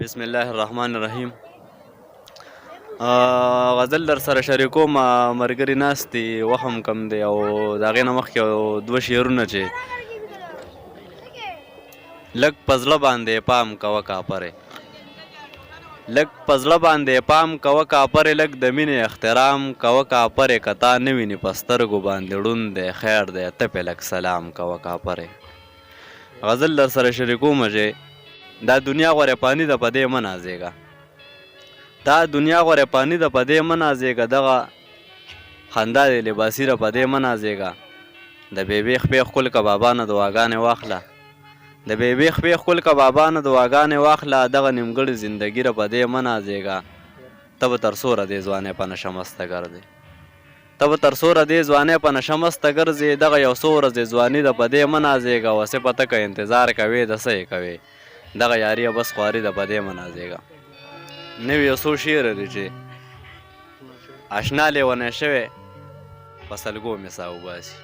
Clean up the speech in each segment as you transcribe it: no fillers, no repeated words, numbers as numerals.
بسم الله الرحمن الرحیم. غزل در سره شریکوم. ملګري ناست دي، وخت هم کم دی او د هغې نه مخکې دوه شعرونه چې لږ په زړه باندې پام کوه کاپرې، لږ په زړه باندې پام کوه کاپرې، لږ د مینې احترام کوه کاپرې، که تا نه ویني په سترګو باندې ړوند دی خیر دی ته پې لږ سلام کوه کاپرې. غزل در سره شریکومه چې دا دنیا غوره پانی ده په دې مه نازېږه، دا دنیا غوره پانی ده په دې مه نازېږه، دغه خندا دې لباسي ده په دې مه نازېږه، د بېبې خپې ښکل که بابا نه دعاګانې واخله، د بېبې خپې ښکل که بابا نه دعاګانې واخله، دغه نیمګړې زندګي ده په دې مه نازېږه، ته به تر څوره دې ځوانۍ په نشه مسته ګرځې، ته به تر څوره دې ځوانۍ په نشه مسته ګرځې، دغه یو څو ورځې ځواني ده په دې مه نازېږه، وسې پته که انتظار کوې د څه یې کوې، دغه یاري بس خواري ده په دې مه نازېږه. نوي یو څو شعر دی چې اشنا لیونی شوی په سلګو مې ساه وباسي،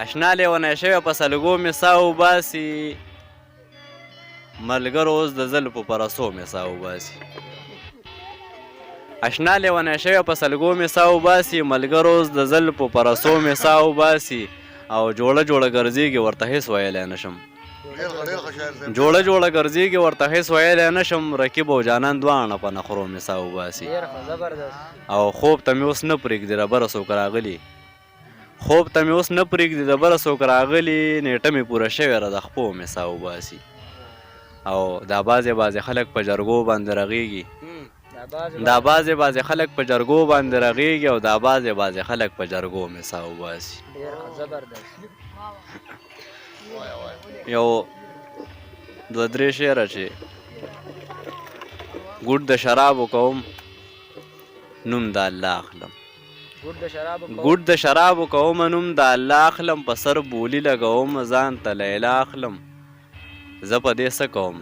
اشنا لیونی شوی په سلګو مې ساه وباسي، ملګرو اوس د زلفو په رسو مې ساه وباسي، اشنا لیونی شوی په سلګو مې ساه وباسي، ملګرو اوس د زلفو په رسو مې ساه وباسي، او جوړه جوړه ګرځېږي ورته هېڅ ویلی نشم، جوړه جوړه ګرځېږي ورته هېڅ ویلی نشم، رقیب او جانان دواړه په نخرو مې ساه وباسي، او خوب ته مې اوس نه پرېږدي ربره څوک راغلي، خوب ته مې اوس نه پرېږدي ربره څوک راغلي، نیټه مې پوره شوې ده د خپو مې ساه وباسي، او دا بعضې خلک په جرګو باندې رغېږي، دا بعضې خلک په جرګو باندې رغېږي، او دا بعضې خلک په جرګو مې ساه وباسي. یو دوه درې شعره چې ګوټ د شرابو کوم نوم د الله اخلم، ګوټ د شرابو کوم نوم د الله اخلم، په سر بولي لګوم ځان ته لیلا اخلم، زه په دې څه کوم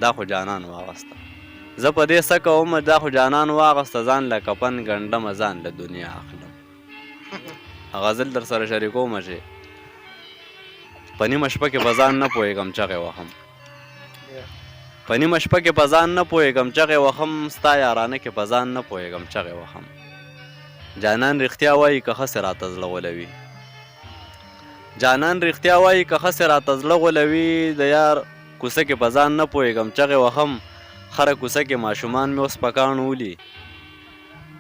دا خو جانان واغسته، زه په دې څه کوم دا خو جانان واغسته، ځان له کفن ګنډمه ځان له دنیا اخلم. غزل در سره شریکومه چې په نیمه شپه کې په ځان نه پوهېږم چغې وهم، په نیمه شپه کې په ځان نه پوهېږم چغې وهم، ستا یارانه کې په ځان نه پوهېږم چغې وهم، جانان رښتیا وایي که ښه سې راته زړه غولوي، جانان رښتیا وایي که ښه سې راته زړه غولوي، د یار کوڅه کې په ځان نه پوهېږم چغې وهم، خره کوڅه کې ماشومان مې اوس په کاڼو ولي،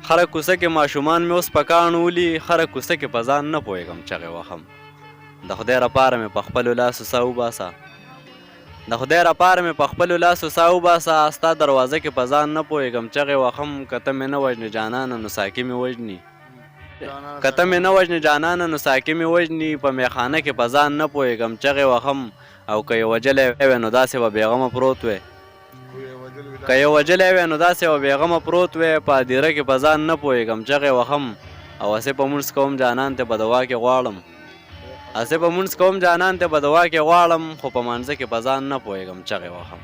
خره کوڅه کې ماشومان مې اوس په کاڼو ولي، خره کوڅه کې په ځان نه پوهېږم چغې وهم، د خدای لپاره مې په خپلو لاسو ساه وباسه، د خدای لپاره مې په خپلو لاسو ساه وباسه، ستا دروازه کې په ځان نه پوهېږم چغې وهم، که ته مې نه وژنې جانانه نو ساقي مې وژني، که ته مې نه وژنې جانانه نو ساقي مې وژني، په میخانه کې په ځان نه پوهېږم چغې وهم، او که یې وجلی وی نو داسې به بېغمه پروت وی، که یې وجلی وی نو داسې به بېغمه پروت وی، په هدیره کې په ځان نه پوهېږم چغې وهم، او هسې په مونځ کوم جانان ته په دوا کې غواړم، هسې په مونځ کوم جانان ته په دوا کې غواړم، خو په مانځه کې په ځان نه پوهېږم چغې وهم.